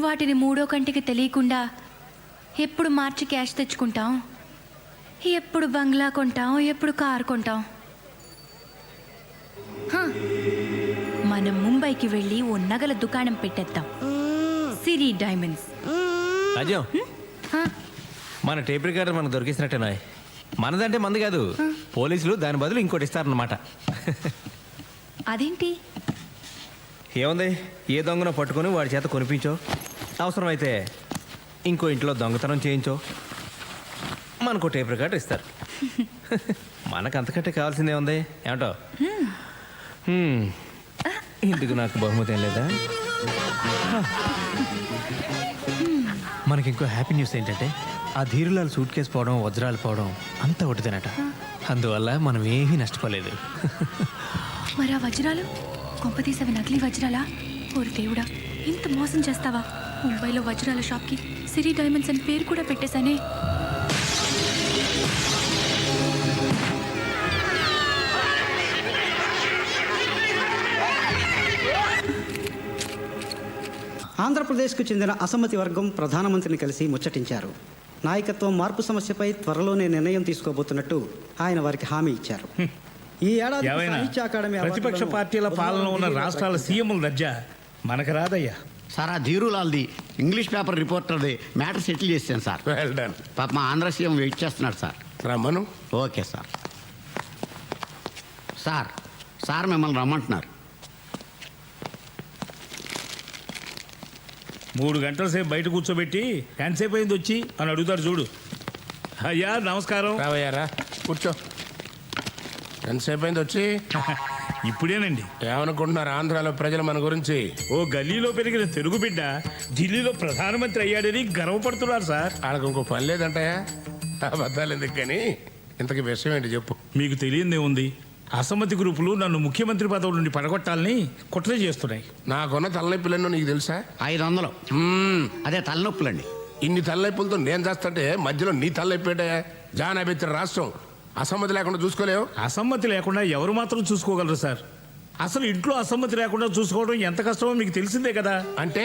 వాటిని మూడో కంటికి తెలియకుండా ఎప్పుడు మార్చి క్యాష్ తెచ్చుకుంటాం, ఎప్పుడు బంగ్లా కొంటాం, ఎప్పుడు కారు కొంటాం. మనం ముంబైకి వెళ్ళి ఓ నగల దుకాణం పెట్టేద్దాం, సిరి డైమండ్స్. రాజ్యం, మన టేప్ రికార్డర్ మనకు దొరికిసినట్టేనా? మనదంటే మంది కాదు, పోలీసులు దాని బదులు ఇంకోటి ఇస్తారన్నమాట. అదేంటి? ఏముంది, ఏ దొంగనో పట్టుకొని వాడి చేత కొనిపించో, అవసరమైతే ఇంకో ఇంట్లో దొంగతనం చేయించో, మనకు టేప్ రికార్డర్ ఇస్తారు. మనకు అంతకంటే కావాల్సిందే ఉంది. ఏమంటో ఇందుకు నాకు బహుమతి ఏం లేదా? మనకి ఇంకో హ్యాపీ న్యూస్ ఏంటంటే, ఆ ధీరులాల్ సూట్ కేసు పోవడం, వజ్రాలు పోవడం అంతా ఒకటిదేనట. అందువల్ల మనం ఏమీ నష్టపోలేదు. మరి ఆ వజ్రాలు కొంపతీసవి నకిలీ వజ్రాలా? ఓరి దేవుడా, ఇంత మోసం చేస్తావా? ముంబైలో వజ్రాల షాప్కి సిరి డైమండ్స్ అని పేరు కూడా పెట్టేశానే. ఆంధ్రప్రదేశ్కు చెందిన అసమ్మతి వర్గం ప్రధానమంత్రిని కలిసి ముచ్చటించారు. నాయకత్వం మార్పు సమస్యపై త్వరలోనే నిర్ణయం తీసుకోబోతున్నట్టు ఆయన వారికి హామీ ఇచ్చారు. ఈ ఏడాది సాహిత్య అకాడమీ ప్రతిపక్ష పార్టీల పాలన ఉన్న రాష్ట్రాల సీఎంల దర్జా మనకు రాదయ్యా. సార్, ఆ ధీరులాల్ది ఇంగ్లీష్ పేపర్ రిపోర్టర్ది మ్యాటర్ సెటిల్ చేశాను సార్. Well done. పాప మా ఆంధ్ర సీఎం వెయిట్ చేస్తున్నాడు సార్. రమ్మను. Okay sir. సార్ సార్ మిమ్మల్ని రమ్మంటున్నారు. 3 గంటల సేపు బయట కూర్చోబెట్టి ఎంతసేపు అయింది వచ్చి అని అడుగుతారు చూడు. అయ్యా నమస్కారం. రావయ్యారా, కూర్చో. ఎంతసేపు అయింది వచ్చి? ఇప్పుడేనండి. ఏమనుకుంటున్నారు ఆంధ్రాలో ప్రజలు మన గురించి? ఓ గల్లీలో పెరిగిన తెలుగు బిడ్డ ఢిల్లీలో ప్రధానమంత్రి అయ్యాడని గర్వపడుతున్నారు సార్. వాళ్ళకి ఇంకో పని లేదంటాయా? అబద్ధాలు ఎందుకు కానీ, ఇంతకీ విషయం ఏంటి చెప్పు. మీకు తెలియందే ఉంది, అసమ్మతి గ్రూపులు నన్ను ముఖ్యమంత్రి పదవి నుండి పడగొట్టాలని కుట్ర చేస్తున్నాయి. నాకున్న తలనొప్పులన్నో నీకు తెలుసా? 500. అదే తలనొప్పులండి. ఇన్ని తలనొప్పులతో నేను చేస్తుంటే మధ్యలో నీ తలనొప్పేటయా? జానాబెత్తిన రాష్ట్రం అసమ్మతి లేకుండా చూసుకోలేవు. అసమ్మతి లేకుండా ఎవరు మాత్రం చూసుకోగలరు సార్? అసలు ఇంట్లో అసమ్మతి లేకుండా చూసుకోవడం ఎంత కష్టమో మీకు తెలిసిందే కదా. అంటే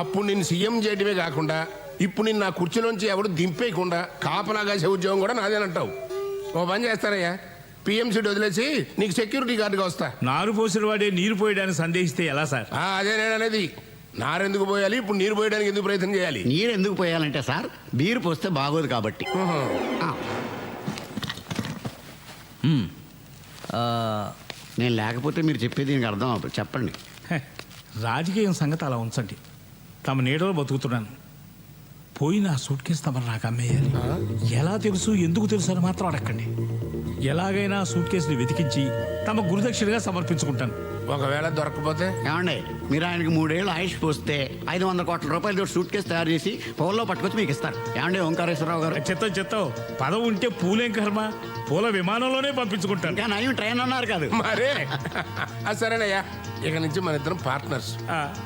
అప్పుడు నిన్ను సీఎం చేయడమే కాకుండా ఇప్పుడు నిన్ను నా కుర్చీలోంచి ఎవడు దింపేయకుండా కాపలా కాసే ఉద్యోగం కూడా నాదేనంటావు. ఓ పని చేస్తారయ్యా, పిఎంసీ వదిలేసి నీకు సెక్యూరిటీ గార్డుగా వస్తా. నారు పోసిన వాడే నీరు పోయడానికి సందేహిస్తే ఎలా సార్? అదే నేను అనేది. నారెందుకు పోయాలి, ఇప్పుడు నీరు పోయడానికి ఎందుకు ప్రయత్నం చేయాలి? నీరు ఎందుకు పోయాలంటే సార్, బీరు పోస్తే బాగోదు కాబట్టి. నేను లేకపోతే మీరు చెప్పేది దీనికి అర్థం అవ్వదు. చెప్పండి. రాజకీయం సంగతి అలా ఉంచండి. తమ నీడలో బతుకుతున్నాను. పోయిన ఆ సూట్ కేసు తమరు నాకు అమ్మేయాలి. ఎలా తెలుసు, ఎందుకు తెలుసు అని మాత్రం అడగండి. ఎలాగైనా సూట్ కేసుని వెతికించి తమ గురుదక్షిణగా సమర్పించుకుంటాను. ఒకవేళ దొరకకపోతే? ఏమండి, మీరు ఆయనకి 3 ఏళ్ళు ఆయుష్ పోస్తే 500 కోట్ల రూపాయలతో సూట్ కేసు తయారు చేసి పౌల్లో పట్టుకొచ్చి మీకు ఇస్తారు. ఏమండి ఓంకారేశ్వరరావు గారు? చెత్తం పదవి ఉంటే పూలేం కర్మ, పూల విమానంలోనే పంపించుకుంటాను. ఇంకా నయం ట్రైన్ అన్నారు కాదు. మరే సరేనయ్యా, ఇక నుంచి మన ఇద్దరం పార్ట్నర్స్.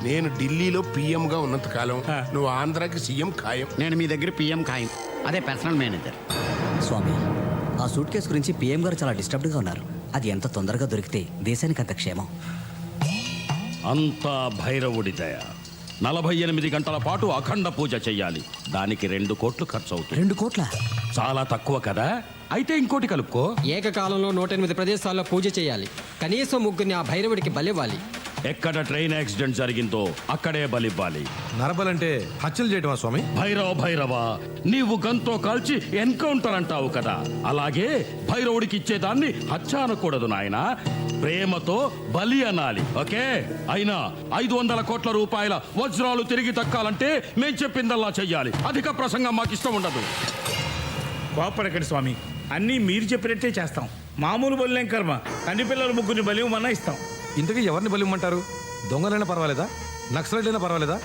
నేను ఢిల్లీలో పిఎం గా ఉన్నంత కాలం నువ్వు ఆంధ్రాకి సీఎం ఖాయం. నేను మీ దగ్గర పిఎం ఖాయం, అదే పర్సనల్ మేనేజర్. స్వామి, ఆ సూట్ కేసు గురించి పిఎం గారు చాలా డిస్టర్బ్డ్గా ఉన్నారు. అది ఎంత తొందరగా దొరికితే దేశానికి అంత క్షేమం. అంతా భైరవుడి దయ. 48 గంటల పాటు అఖండ పూజ చెయ్యాలి. దానికి 2 కోట్లు ఖర్చు అవుతుంది. 2 కోట్ల? చాలా తక్కువ కదా, అయితే ఇంకోటి కలుపుకో. ఏకకాలంలో 108 ప్రదేశాల్లో పూజ చేయాలి. కనీసం 3 ఆ భైరవుడికి బలివ్వాలి. ఎక్కడ ట్రైన్ యాక్సిడెంట్ జరిగిందో అక్కడే బలివ్వాలి. నరబలంటే హత్యలు చేయటమా స్వామి? భైరవ నీవు గంతో కాల్చి ఎన్కౌంటర్ అంటావు కదా, అలాగే భైరవుడికి ఇచ్చేదాన్ని హత్య అనకూడదు నాయనా, ప్రేమతో బలి అనాలి. ఓకే? అయినా 500 కోట్ల రూపాయల వజ్రాలు తిరిగి దక్కాలంటే మేం చెప్పిందల్లా చెయ్యాలి. అధిక ప్రసంగం మాకు ఇష్టం ఉండదు. కోపడకండి స్వామి, అన్నీ మీరు చెప్పినట్టే చేస్తాం. మామూలు బలిలేం కర్మ, కన్ని పిల్లలు 3 బలి ఇవ్వమన్నా ఇస్తాం. ఇంతకీ ఎవరిని బలిమ్మంటారు? దొంగలైనా పర్వాలేదా, నక్సలైట్లైనా పర్వాలేదా?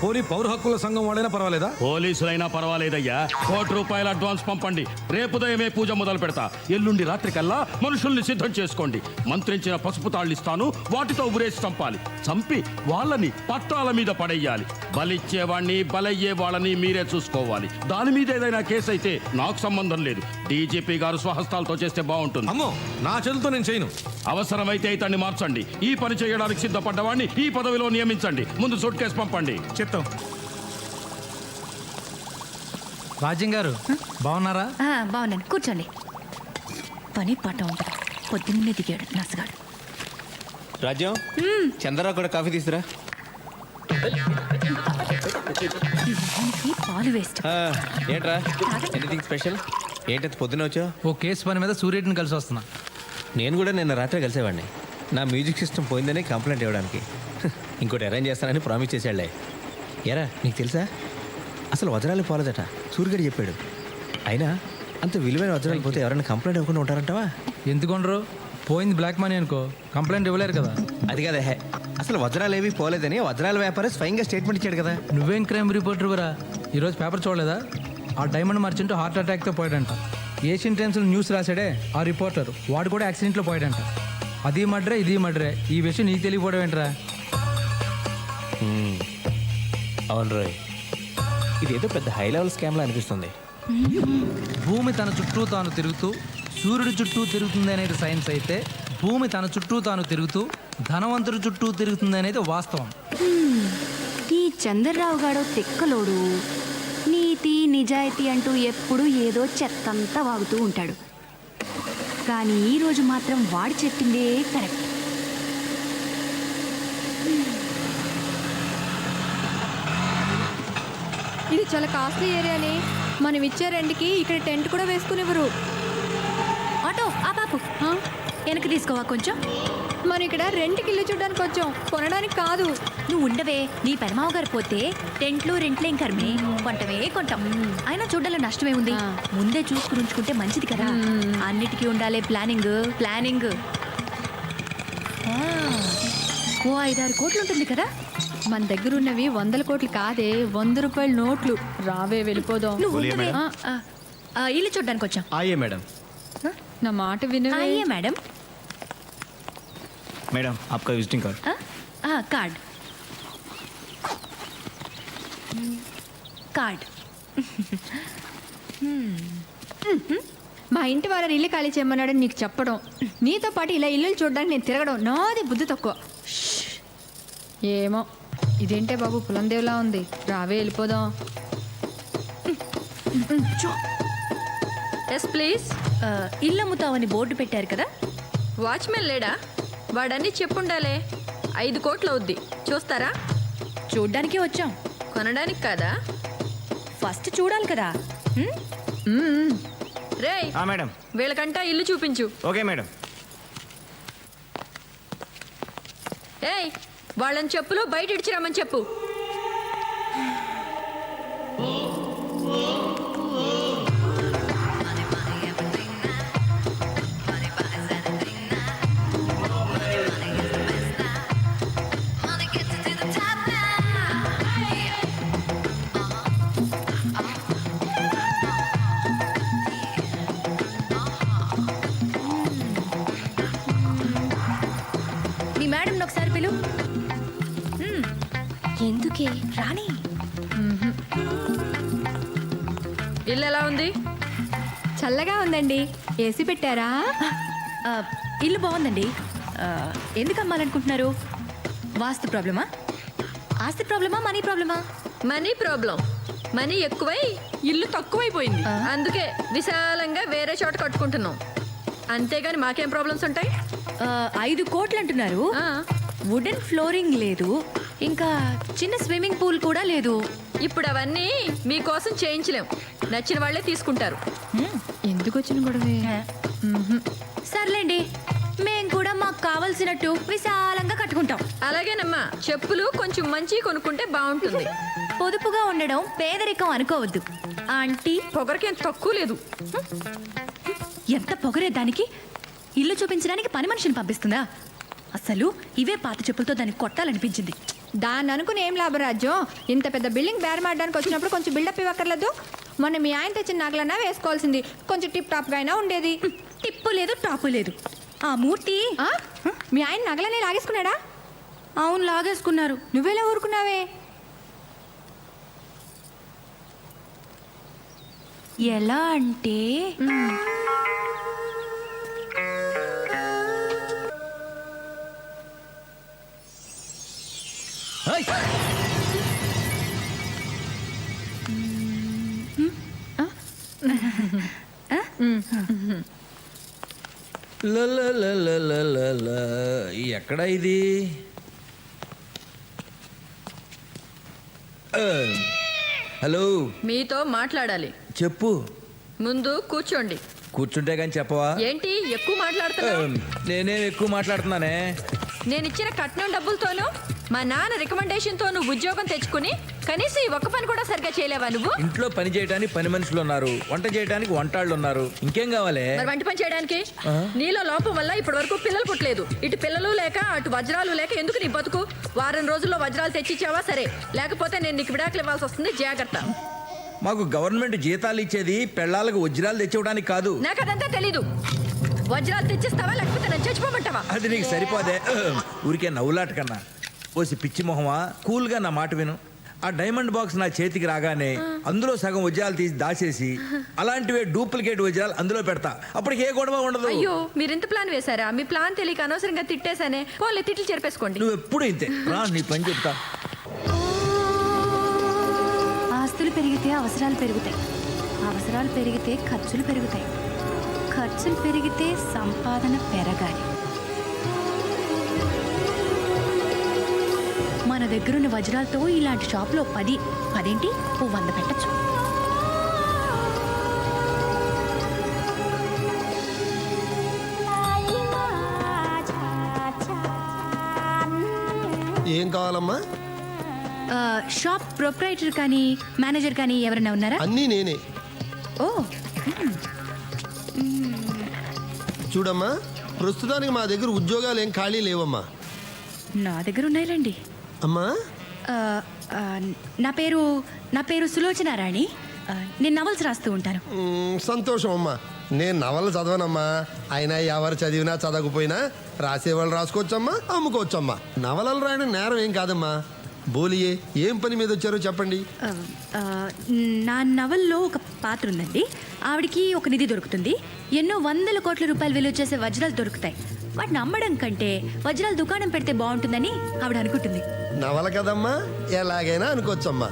పోనీ పౌర హక్కుల సంఘం వాళ్ళైనా పర్వాలేదా? పోలీసులైనా పర్వాలేదయ్యా, ₹1 అడ్వాన్స్ పంపండి. రేపు ఉదయమే పూజ మొదలు పెడతా. ఎల్లుండి రాత్రికల్లా మనుషుల్ని సిద్ధం చేసుకోండి. మంత్రించిన పసుపు తాళ్ళు ఇస్తాను, వాటితో ఉరేసి చంపాలి. చంపి వాళ్ళని పట్టాల మీద పడేయాలి. బలిచ్చేవాణ్ణి బలయ్యే వాళ్ళని మీరే చూసుకోవాలి. దాని మీద ఏదైనా కేసు అయితే నాకు సంబంధం లేదు. డీజీపీ గారు స్వహస్తాలతో చేస్తే బాగుంటుంది. అమ్మో, నా చేతులతో నేను చేయను. అవసరమైతే ఇతన్ని మార్చండి. ఈ పని చేయడానికి సిద్ధపడ్డవాడిని ఈ పదవిలో నియమించండి. ముందు సూట్ కేసు పంపండి. చెప్తాం. రాజ్యం గారు బాగున్నారా? బాగున్నాను, కూర్చోండి. పని పాట ఉంటుంది. పొద్దున్నే దిగాడు నసగాడు. రాజ్యం, చంద్రరావు కూడా కాఫీ తీసురా. ఈ పాలు వేస్ట్. ఏంట్రా, ఎనీథింగ్ స్పెషల్? ఏంటంటే పొద్దున్న వచ్చావు? ఓ కేసు పని మీద సూర్యుడిని కలిసి వస్తున్నా. నేను కూడా నిన్న రాత్రి కలిసేవాడిని. నా మ్యూజిక్ సిస్టమ్ పోయిందని కంప్లైంట్ ఇవ్వడానికి. ఇంకోటి అరేంజ్ చేస్తానని ప్రామిస్ చేశాడులే. ఎరా, నీకు తెలుసా అసలు వజ్రాలు పోలేదట, సూర్యుడు చెప్పాడు. అయినా అంత విలువైన వజ్రాలు పోతే ఎవరైనా కంప్లైంట్ ఇవ్వకుండా ఉంటారంటావా? ఎందుకుండరు? పోయింది బ్లాక్ మనీ అనుకో, కంప్లైంట్ ఇవ్వలేరు కదా. అది కదా, అసలు వజ్రాలు ఏవి పోలేదని వజ్రాల వ్యాపారి స్వయంగా స్టేట్మెంట్ ఇచ్చాడు కదా. నువ్వేం క్రైమ్ రిపోర్టర్ వరా? ఈరోజు పేపర్ చూడలేదా? ఆ డైమండ్ మర్చెంట్ హార్ట్ అటాక్తో పోయాడంట. ఏషియన్ టైమ్స్లో న్యూస్ రాశాడే ఆ రిపోర్టర్, వాడు కూడా యాక్సిడెంట్లో పోయాడంట. అది మడ్రే ఇది మడ్రే, ఈ విషయం నీకు తెలియకపోవడం ఏంట్రా? అవును రోయ్, ఇదేదో పెద్ద హై లెవెల్ స్కామ్లా అనిపిస్తుంది. భూమి తన చుట్టూ తాను తిరుగుతూ సూర్యుడి చుట్టూ తిరుగుతుంది అనేది సైన్స్ అయితే, భూమి తన చుట్టూ తాను తిరుగుతూ ధనవంతుడి చుట్టూ తిరుగుతుంది అనేది వాస్తవం. ఈ చంద్రరావు గాడో తిక్కలోడు. నీతి నిజాయితీ అంటూ ఎప్పుడు ఏదో చెత్తంతా వాగుతూ ఉంటాడు. కానీ ఈరోజు మాత్రం వాడు చెప్పిందే కరెక్ట్. ఇది చాలా కాస్ట్లీ ఏరియాని. మనం ఇచ్చే రెంట్కి ఇక్కడ టెంట్ కూడా వేసుకునివ్వరు. ఆటో ఆ పాపు వెనక్కి తీసుకోవా కొంచెం. మనం ఇక్కడ రెంట్కి ఇల్లు చూడడానికి వచ్చాం, కొనడానికి కాదు. నువ్వు ఉండవే, నీ పెనమావ గారు పోతే టెంట్లు రెంట్లేం కర్మే, కొంటమే కొంటాం. అయినా చూడాలో నష్టమే ఉంది. ముందే చూసుకుని ఉంచుకుంటే మంచిది కదా. అన్నిటికీ ఉండాలి ప్లానింగ్. ప్లానింగ్ ఓ 5-6 కోట్లు ఉంటుంది కదా. మన దగ్గర ఉన్నవి 100 కోట్లు కాదే, ₹100 నోట్లు. రావే వెళ్ళిపోదాం. నువ్వు ఉండవే. ఇల్లు చూడడానికి వచ్చాం. ఆయే మేడం. నా మాట వినవే. అయ్యే మేడం. మేడం आपका विजिटिंग कार्ड. Card card. మా ఇంటి వారిని ఇల్లు ఖాళీ చేయమన్నాడని నీకు చెప్పడం, నీతో పాటు ఇలా ఇల్లు చూడడానికి నేను తిరగడం నాది బుద్ధి తక్కువ. ఏమో ఇదేంటే బాబు పులందేవ్లా ఉంది. రావే వెళ్ళిపోదాం. Yes please. ఇల్లు అమ్ముతావని బోర్డు పెట్టారు కదా. వాచ్మెన్ లేడా? వాడన్నీ చెప్పుండాలే. 5 కోట్లు అవుద్ది, చూస్తారా? చూడ్డానికి వచ్చాం, కొనడానికి కాదా? ఫస్ట్ చూడాలి కదా. రేయ్ మేడం. వీళ్ళకంటా ఇల్లు చూపించు. Okay madam. ఏయ్ వాళ్ళని చెప్పులు బయట ఇడిచిరమ్మని చెప్పు. మీ మేడం ఒకసారి పిలు. ఎందుకే రాణి. ఇల్లు ఎలా ఉంది? చల్లగా ఉందండి. ఏసీ పెట్టారా? ఇల్లు బాగుందండి. ఎందుకు అమ్మాలనుకుంటున్నారు? వాస్తు ప్రాబ్లమా, ఆస్తి ప్రాబ్లమా, మనీ ప్రాబ్లమా? Money problem. మనీ ఎక్కువై ఇల్లు తక్కువైపోయింది. అందుకే విశాలంగా వేరే చోట కట్టుకుంటున్నాం. అంతేగాని మాకేం ప్రాబ్లమ్స్ ఉంటాయి? 5 కోట్లు అంటున్నారు. వుడెన్ ఫ్లోరింగ్ లేదు, ఇంకా చిన్న స్విమ్మింగ్ పూల్ కూడా లేదు. ఇప్పుడు అవన్నీ మీకోసం చేయించలేం. నచ్చిన వాళ్ళే తీసుకుంటారు. ఎందుకు వచ్చిన గొడవే? సర్లేండి, మేం కూడా మాకు కావలసినట్టు విశాలంగా కట్టుకుంటాం. అలాగేనమ్మా, చెప్పులు కొంచెం మంచి కొనుక్కుంటే బాగుంటుంది. పొదుపుగా ఉండడం పేదరికం అనుకోవద్దు ఆంటీ. పొగరకేం తక్కువ లేదు. ఎంత పొగరే దానికి. ఇల్లు చూపించడానికి పని మనిషిని పంపిస్తుందా? అసలు ఇవే పాత చెప్పులతో దాన్ని కొట్టాలనిపించింది. దాన్ని అనుకుని ఏం లాభం రాజ్యం? ఇంత పెద్ద బిల్డింగ్ బేరమాడడానికి వచ్చినప్పుడు కొంచెం బిల్డప్ ఇవ్వక్కర్లేదు. మొన్న మీ ఆయన తెచ్చిన నగలన్నా వేసుకోవాల్సింది, కొంచెం టిప్ టాప్గా అయినా ఉండేది. టిప్పు లేదు టాపు లేదు. ఆ మూర్తి ఆ? మీ ఆయన నగలనే లాగేసుకున్నాడా? అవును లాగేసుకున్నారు. నువ్వెలా ఊరుకున్నావే? ఎలా అంటే ఎక్కడ ఇది? హలో, మీతో మాట్లాడాలి. చెప్పు. ముందు కూర్చోండి. కూర్చుంటే కానీ చెప్పవా? ఏంటి ఎక్కువ మాట్లాడుతున్నావు? నేనేం ఎక్కువ మాట్లాడుతున్నానే? నేను ఇచ్చిన కట్నం డబ్బులతోనూ మా నాన్న రికమెండేషన్ తో నువ్వు ఉద్యోగం తెచ్చుకుని కనీసం ఈ ఒక్క పని కూడా సరిగ్గా చేయలేవా నువ్వు? ఇంట్లో పని చేయడానికి పని మనుషులు ఉన్నారు, వంట చేయడానికి వంటాళ్ళు ఉన్నారు, ఇంకేం కావాలి? మరి వంట పని చేయడానికి నీలో లోపం వల్ల ఇప్పటి వరకు పిల్లలు పుట్టలేదు. ఇటు పిల్లలు లేక అటు వజ్రాలు లేక ఎందుకు నీ బతుకు? వారం రోజుల్లో వజ్రాలు తెచ్చిచ్చావా సరే, లేకపోతే నేను నీకు విడాకులు ఇవ్వాల్సి వస్తుంది. జాగ్రత్త. మాకు గవర్నమెంట్ జీతాలు ఇచ్చేది పెళ్ళాలకు వజ్రాలు తెచ్చివ్వడానికి కాదు. నాకు అదంతా తెలీదు. వజ్రాలు తెచ్చిస్తావా లేకపోతే నేను చచ్చిపోమంటావా? అది నీకు సరిపోదే. ఊరికే నవ్వులాట కన్నా ఓసి పిచ్చి మొహమా, కూల్గా నా మాట విను. ఆ డైమండ్ బాక్స్ నా చేతికి రాగానే అందులో సగం వజ్రాలు తీసి దాచేసి అలాంటివే డూప్లికేట్ వజ్రాలు అందులో పెడతా. అప్పటికి ఏ గొడవ ఉండదు. అయ్యో, మీరు ఇంత ప్లాన్ వేశారా? మీ ప్లాన్ తెలియక అనవసరంగా తిట్టేశానే. పోన్లే, తిట్లు చెరిపేసుకోండి. నువ్వు ఎప్పుడు ఇంతే రా, నీ పని చెప్తా. ఆస్తులు పెరిగితే అవసరాలు పెరుగుతాయి, అవసరాలు పెరిగితే ఖర్చులు పెరుగుతాయి, ఖర్చులు పెరిగితే సంపాదన పెరగాలి. మన దగ్గరున్న వజ్రాలతో ఇలాంటి షాప్లో 10 ఏంటి 100 పెట్టచ్చు. ఏం కావాలమ్మా? షాప్ ప్రొప్రైటర్ కానీ మేనేజర్ కానీ ఎవరైనా ఉన్నారా? అన్నీ నేనే. ఓ, చూడమ్మా, ప్రస్తుతానికి మా దగ్గర ఉద్యోగాలు ఏం ఖాళీ లేవమ్మా. నా దగ్గర ఉన్నాయిలేండి. అమ్మా, నా పేరు సులోచన రాణి. నేను నవల్స్ రాస్తూ ఉంటాను. సంతోషం అమ్మా. నేను నవలు చదవనమ్మా. అయినా ఎవరు చదివినా చదవకపోయినా రాసేవాళ్ళు రాసుకోవచ్చమ్మా, అమ్ముకోవచ్చమ్మా. నవలలు రాయడం నేరం ఏం కాదమ్మా. బోలియే, ఏం పని మీద వచ్చారో చెప్పండి. నా నవల్లో ఒక పాత్ర ఉందండి. ఆవిడికి ఒక నిధి దొరుకుతుంది. ఎన్నో 100 కోట్ల రూపాయలు విలువ చేసే వజ్రాలు దొరుకుతాయి. వాటిని అమ్మడం కంటే వజ్రాలు దుకాణం పెడితే బాగుంటుందని ఆవిడ అనుకుంటుంది. నవల కదమ్మా, ఎలాగైనా అనుకోవచ్చమ్మా.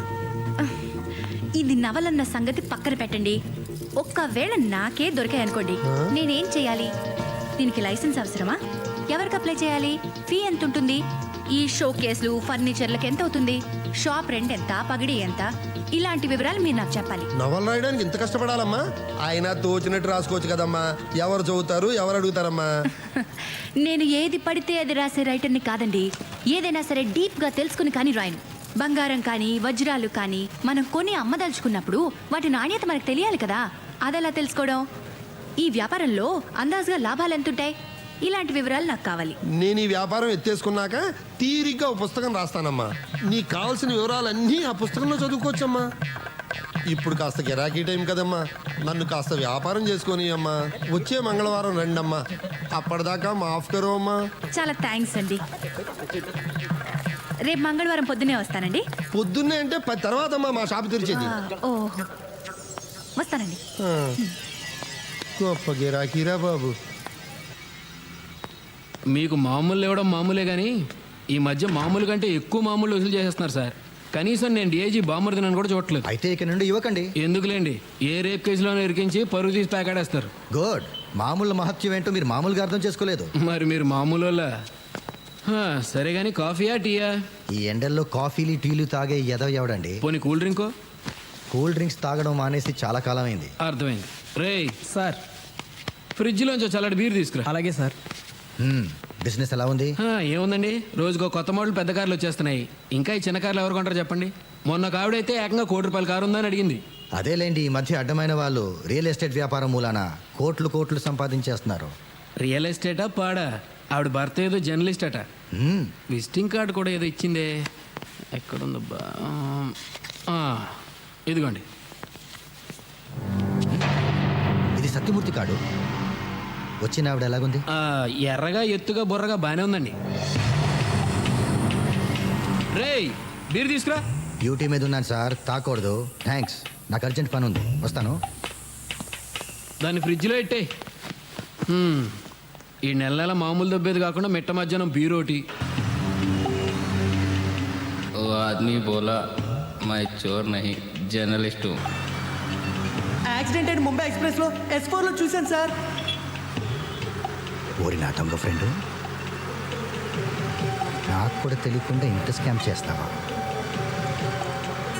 ఇది నవలన్న సంగతి పక్కన పెట్టండి. ఒక్కవేళ నాకే దొరికాయనుకోండి, నేనేం చేయాలి? దీనికి లైసెన్స్ అవసరమా? ఎవరికి అప్లై చేయాలి? ఫీ ఎంత ఉంటుంది? ఈ షో కేసులు ఫర్నిచర్లకు ఎంత అవుతుంది? షాప్ రెంట్ ఎంత? పగిడి ఎంత? ఇలాంటి వివరాలు మీరు నాకు చెప్పాలి. నవల రాయడానికి ఇంత కష్టపడాలమ్మా? ఆయన తోచినట్టు రాసుకోవచ్చు కదమ్మా. ఎవరు చదువుతారు, ఎవరు అడుగుతారమ్మా? నేను ఏది పడితే అది రాసే రైటర్ని కాదండి. ఏదైనా సరే డీప్గా తెలుసుకుని కానీ రాయను. బంగారం కానీ వజ్రాలు కానీ మనం కొని అమ్మదలుచుకున్నప్పుడు వాటి నాణ్యత మనకు తెలియాలి కదా. అదెలా తెలుసుకోవడం? ఈ వ్యాపారంలో అందాజుగా లాభాలు ఎంతుంటాయి? ఇలాంటి వివరాలు నాకు కావాలి. నేను ఈ వ్యాపారం ఎత్తేసుకున్నాక తీరిగ్గా ఒక పుస్తకం రాస్తానమ్మా. నీకు కావాల్సిన వివరాలన్నీ ఆ పుస్తకంలో చదువుకోవచ్చమ్మా. ఇప్పుడు కాస్త గిరాకీ టైం కదమ్మా, నన్ను కాస్త వ్యాపారం చేసుకొని అమ్మా. వచ్చే మంగళవారం రండమ్మా. అప్పటిదాకా మాఫ్ కరో అమ్మా. చాలా థ్యాంక్స్ అండి. రేపు మంగళవారం పొద్దునే వస్తానండి. పొద్దున్నే అంటే 10 తర్వాత అమ్మా మా షాప్ తెరిచేది. ఓహో, వస్తానండి. గొప్ప గిరాకీరా బాబు. మీకు మామూలు ఇవ్వడం మామూలే కానీ ఈ మధ్య మామూలు కంటే ఎక్కువ మామూలు వసూలు చేసేస్తున్నారు సార్. కనీసం నేను డిఐజీ బామర్దినని కూడా చూడట్లేదు. అయితే ఇక నుండి ఇవ్వకండి. ఎందుకులేండి, ఏ రేప్ కేసులోనే ఇరికించి పరుగు తీసి ప్యాకాడేస్తారు. గుడ్. మామూలు మహత్యం ఏంటో మీరు మామూలుగా అర్థం చేసుకోలేదు. మరి మీరు మామూలు వాళ్ళ? సరే కానీ కాఫీయా టీయా? ఈ ఎండల్లో కాఫీలు టీలు తాగే ఎదవ ఎవడండి? పోనీ కూల్ డ్రింకో? కూల్ డ్రింక్స్ తాగడం మానేసి చాలా కాలం అయింది. అర్థమైంది. రే సార్, ఫ్రిడ్జ్లోంచి చల్లటి బీర్ తీసుకురా. అలాగే సార్. బిజినెస్ ఎలా ఉంది? ఏముందండి, రోజుకో కొత్త మోడల్ పెద్ద కార్లు వచ్చేస్తున్నాయి. ఇంకా ఈ చిన్న కార్లు ఎవరు కొంటారు చెప్పండి? మొన్న కావిడైతే ఏకంగా 1 కోటి రూపాయల కారు ఉందని అడిగింది. అదేలేండి, ఈ మధ్య అడ్డమైన వాళ్ళు రియల్ ఎస్టేట్ వ్యాపారం మూలాన కోట్లు సంపాదించేస్తున్నారు. రియల్ ఎస్టేటా పాడా? ఆవిడ భర్త ఏదో జర్నలిస్ట్ అట. విజిటింగ్ కార్డు కూడా ఏదో ఇచ్చిందే. ఎక్కడుందబ్బా ఇదిగోండి. ఇది సత్యమూర్తి కాడు. వచ్చిన ఆవిడ ఎలాగుంది? ఎర్రగా ఎత్తుగా బుర్రగా బాగానే ఉందండి. రేయ్ బీర్ తీసుకురా. డ్యూటీ మీద ఉన్నాను సార్, తాకూడదు. థ్యాంక్స్, నాకు అర్జెంట్ పని ఉంది, వస్తాను. దాన్ని ఫ్రిడ్జ్లో పెట్టే. ఈ నెల నెల మామూలు దబ్బేది కాకుండా మిట్ట మధ్యాహ్నం బీరోటి. ఓ ఆద్మీ బోలా my Chor Nahi journalist who. Accident అయిన ముంబై ఎక్స్ప్రెస్లో S4లో చూశాను సార్. ఓరి నా దొంగ ఫ్రెండు, నాకు కూడా తెలియకుండా ఇంత స్కామ్ చేస్తావా?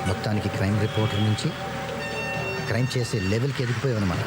మొత్తానికి క్రైమ్ రిపోర్టర్ నుంచి క్రైమ్ చేసే లెవెల్కి ఎదిగిపోయావన్నమాట.